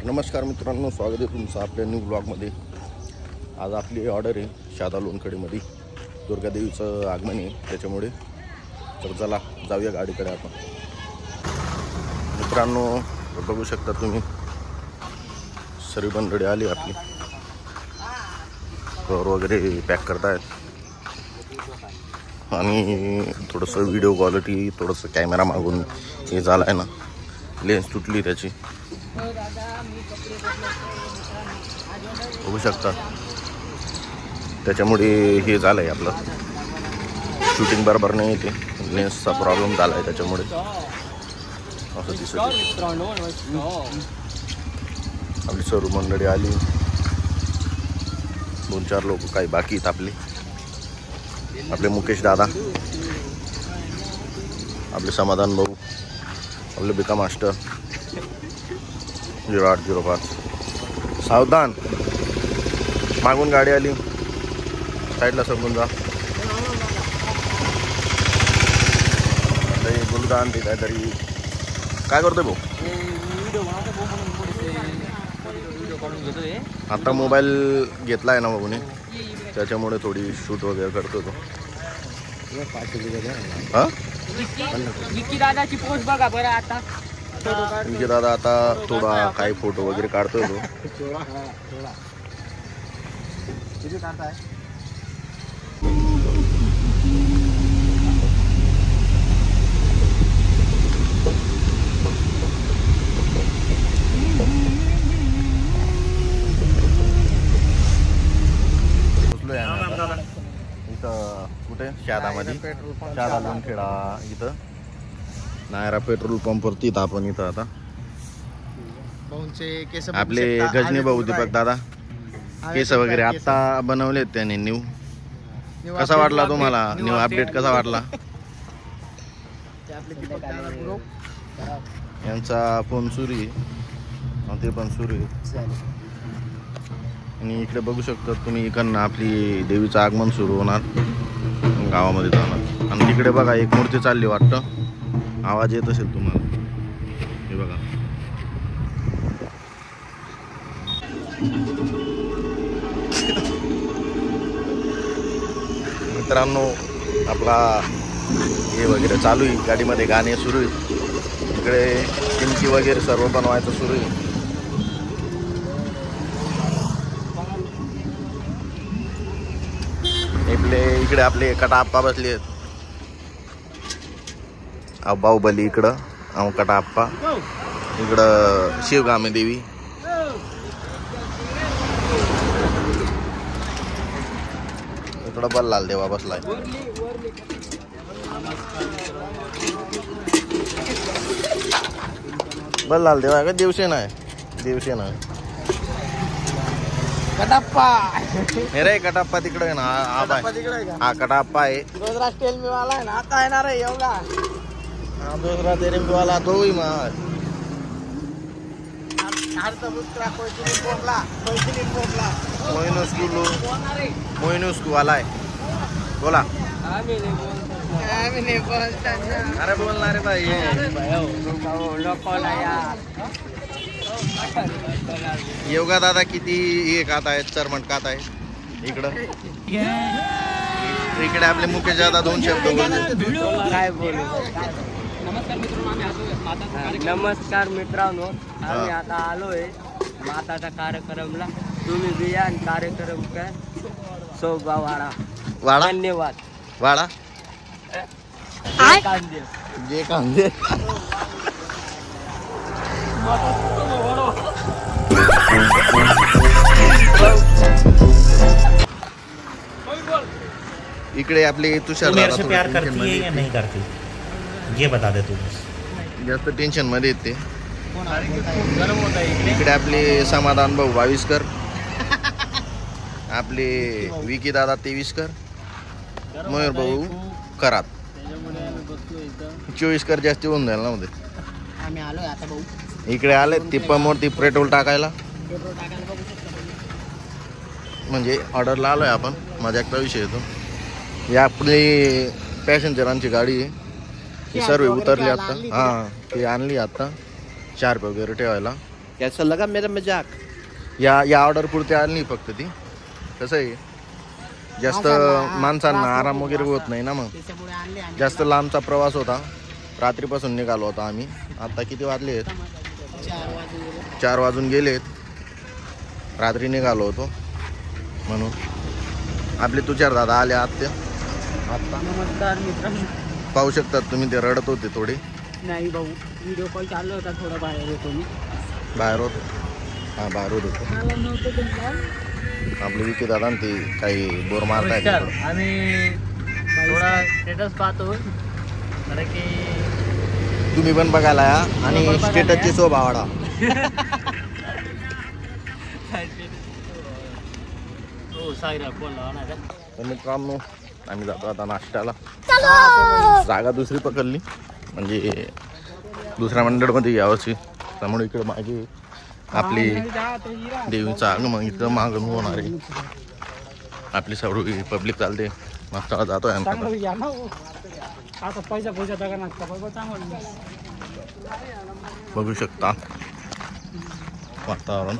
नमस्कार मित्रांनो, स्वागत आहे तुमचं आपल्या न्यू ब्लॉगमध्ये। आज आपली ऑर्डर आहे शादा लोणखडेमध्ये, दुर्गादेवीचं आगमन आहे त्याच्यामुळे। तर चला जाऊया गाडीकडे आपण। मित्रांनो बघू शकता तुम्ही, सर्व मंडळी आली आपली, कवर वगैरे पॅक करतायत आणि थोडंसं व्हिडिओ क्वालिटी, थोडंसं कॅमेरा मागून हे झालं आहे ना, लेन्स तुटली त्याची, बघू शकता। त्याच्यामुळे हे झालं आहे आपलं, शूटिंग बरोबर नाही येते, लेन्सचा प्रॉब्लेम झाला आहे त्याच्यामुळे असं दिसत आहे। आपली सर्व मंडळी आली, 2-4 लोक काही बाकी आहेत आपले मुकेश दादा, आपले समाधान भाऊ, आपले बिका मास्टर 0805। सावधान, मागून गाडी आली, साईडला समजून जा। गुलदान ते काहीतरी काय करतोय भाऊ? आता मोबाईल घेतलाय ना बघून, त्याच्यामुळे थोडी शूट वगैरे करतो तो। हा विकी दादाची पोस्ट बघा बरं आता। विकी दादा आता थोडा काही फोटो वगैरे काढतोय तो। इथं कुठे शादामध्ये, शादा लोणखेडा इथं नायरा पेट्रोल पंपवरती आपण इथं आता आपले गजनी भाऊ दीपक दादा केस वगैरे आता बनवलेत त्याने न्यू। कसा वाटला तुम्हाला न्यू अपडेट, कसा वाटला? यांचा फोन सुरू आहे, ते पण सुरू आहे। आणि इकडे बघू शकता तुम्ही, इकडनं आपली देवीचं आगमन सुरू होणार, गावामध्ये जाणार। आणि तिकडे बघा एक मूर्ती चालली वाटतं, आवाज येत असेल तुम्हाला, हे बघा। मित्रांनो आपला हे वगैरे चालू आहे, गाडीमध्ये गाणे सुरू आहेत, इकडे किमती वगैरे सर्व बनवायचं सुरू आहे। इकडे आपले कटाप्पा बसले आहेत, बाहुबली इकडं, कटाप्पा इकडं, शिवगामी देवी, इकडं बल्लाल देवा बसलाय। बल्लाल देवा का देवसेना आहे, देवसेना कटप्पा रे, कटाप्पा तिकडे ना, हा कटाप्पा आहे। दूसरा स्टेल में वाला है ना, आता है ना रे योगा। हाँ दूसरा तेरे में वाला तो ही मार। मोइनुस को वाला है, बोला। अरे बोलना रे भाई, योगा दादा किती एक आता आहे, चरमट कात आहे इकडं। इकडे आपले मुकेश दादा 2 शब्द काय बोलू। नमस्कार मित्रांनो, आम्ही आता आलोय माताच्या कार्यक्रमला, तुम्ही बिया आणि कार्यक्रम काय शोभा वाडा। धन्यवाद वाडा कांदे जे कांदे। इकडे आपले तुषार दादा प्यार करती है या नहीं करती, ये बता दे तू। जास्त टेन्शन मध्ये येते। इकडे आपले समाधान भाऊ 22कर, आपले विकी दादा 23कर, मयूर भाऊ करात 24कर, जास्ती होऊन जाईल ना मध्ये। आम्ही आलोय आता भाऊ, इकडे आले तिप्पामोरती पेट्रोल टाकायला, म्हणजे ऑर्डरला आलोय आपण, मजाकचा विषय येतो। ही आपली पॅसेंजरांची गाडी आहे, सर्व उतरली आता। हां ती आणली आता, 4 वगैरे ठेवायला। कैसा लगा मेरा मजाक? या ऑर्डर पुरती आली नाही फक्त ती. कसं आहे जास्त माणसांना आराम वगैरे होत नाही ना, मग त्याच्यामुळे आणले आणि जास्त लांबचा प्रवास होता. रात्रीपासून निघालो होता आम्ही. आता किती वाजले आहेत? 4 वाजून गेलेत. रात्री निघालो होतो म्हणून. आपले तुषार दादा आले आत्या आत्ता. नमस्कार मित्रांनो. पाहू शकतात तुम्ही, ते रडत होते थोडे. नाही भाऊ, व्हिडिओ कॉल चालू होता, थोडा बाहेर होतो मी. बाहेर होतो. हां, बाहेर होतो. मला नव्हतं तुमचं. आपले विकी दादा ते काही बोर मारतायत. आम्ही थोडा स्टेटस पाहतो, कारण की तुम्ही पण बघायला या आणि स्टेटसची शोभा वाढा. तर मित्रांनो, आम्ही जातो आता नाश्त्याला. जागा दुसरी पकडली, म्हणजे दुसऱ्या मंडळमध्ये यावर्षी. त्यामुळे इकडे मागे आपली देवीचं आगमन इथं मागून होणार आहे. आपली सर्व पब्लिक चालते. नाश्त्याला जातोय आम्ही. बघू शकता वातावरण.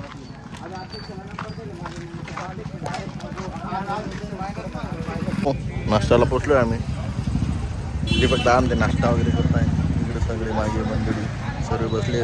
नाश्त्याला पोचलोय आम्ही. ते फक्त आमचे नाश्ता वगैरे करताय. इकडे सगळे मागे मंडळी सर्व बसले.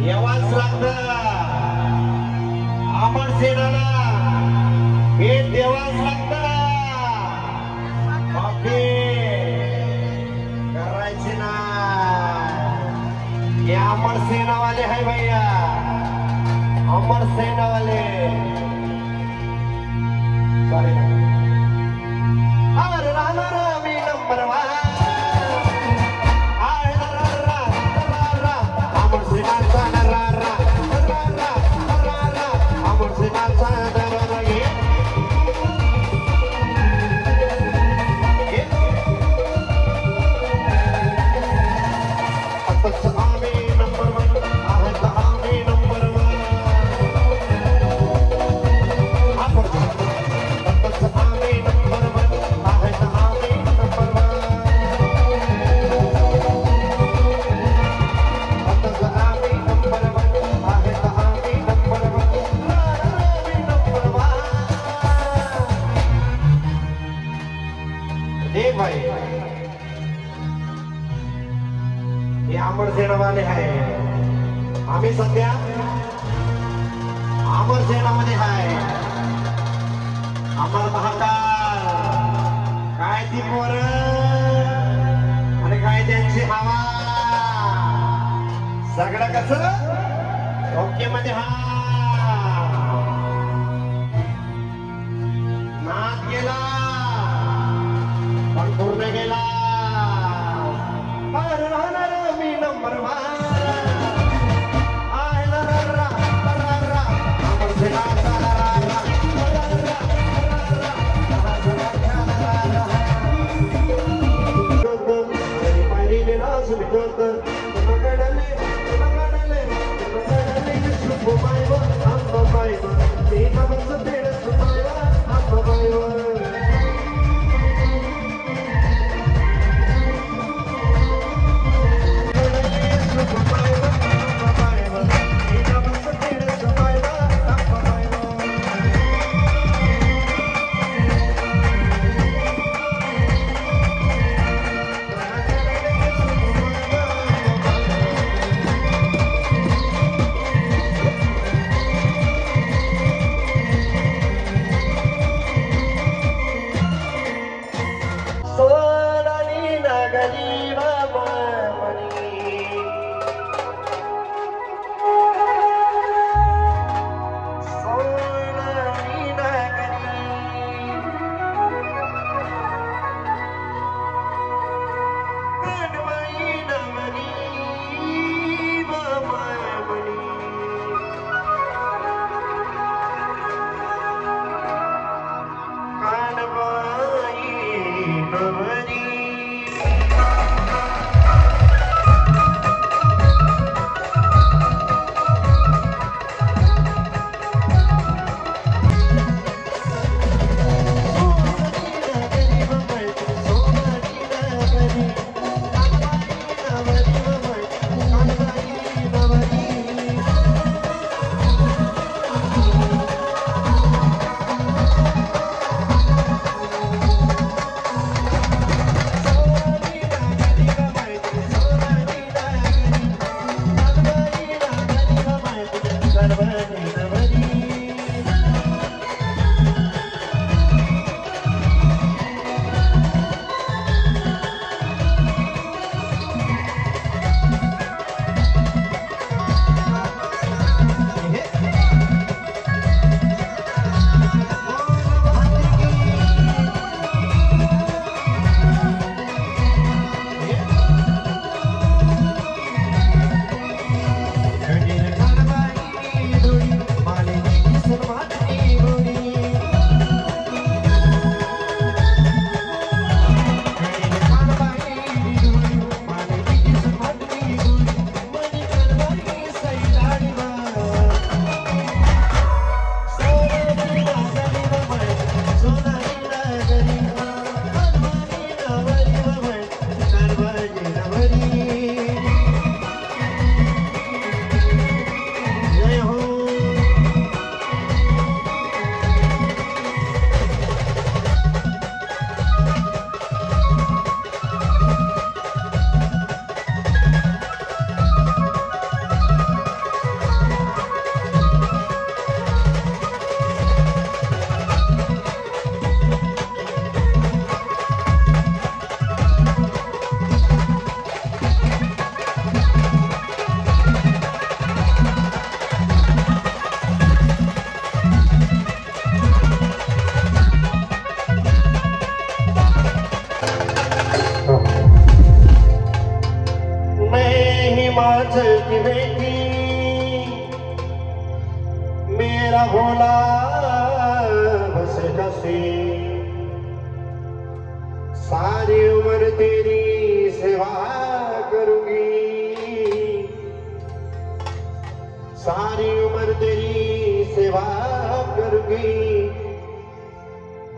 यावाच लागतं अमर सेनाला भेट देवाच लागतं बापे करायचे ना हे अमर सेनावाले है भैया अमर सेनावाले सॉरी अमर राहणार मी नंबर वन भाई हे अमर सेनावाले आहे आम्ही सध्या अमर सेनामध्ये आहे अमर महाकाल काय ती पोर आणि काय त्यांची हवा सगळं कसं ओके मध्ये हा नाच गेला पूर्ण गेला राहणार मी नंबर वन की बेटी मेरा भोला बस कसी सारी उम्र तेरी सेवा करूंगी सारी उम्र तेरी सेवा करूंगी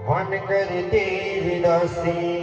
मन कर तेरी दासी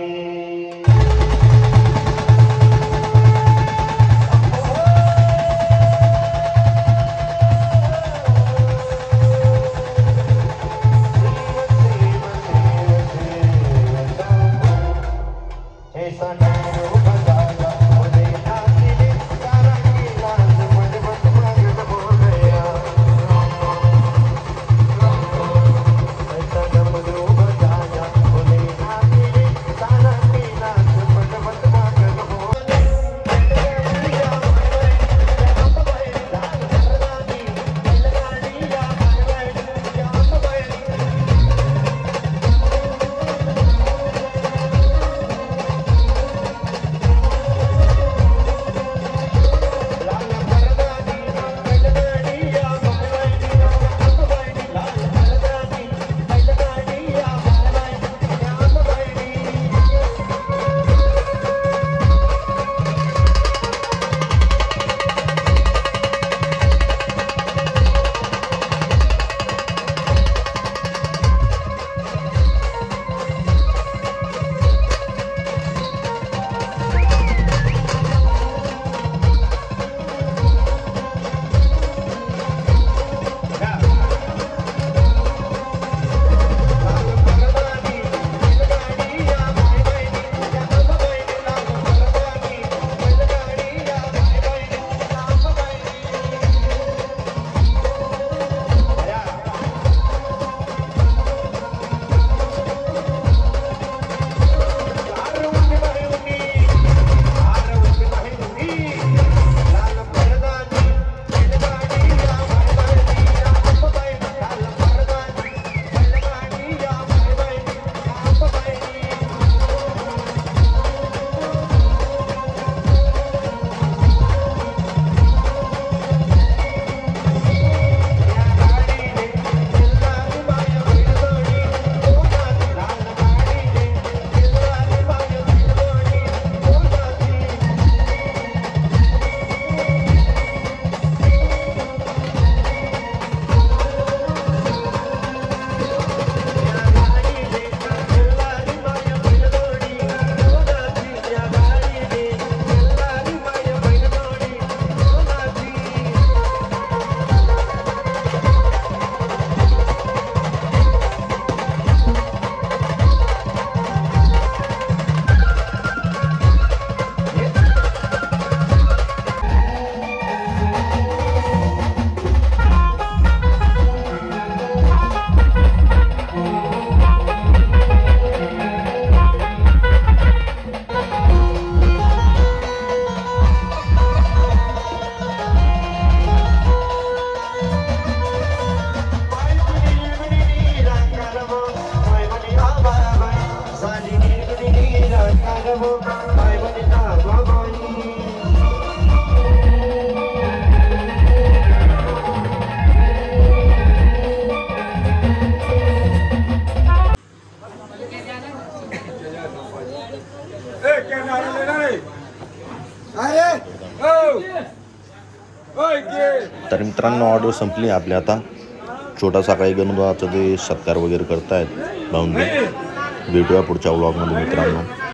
तर मित्रांनो ऑर्डर संपली आपल्या आता छोटासा काही गणोबाचा ते सत्कार वगैरे करतायत भाऊंनी भेटूया पुढच्या व्लॉगमध्ये मित्रांनो.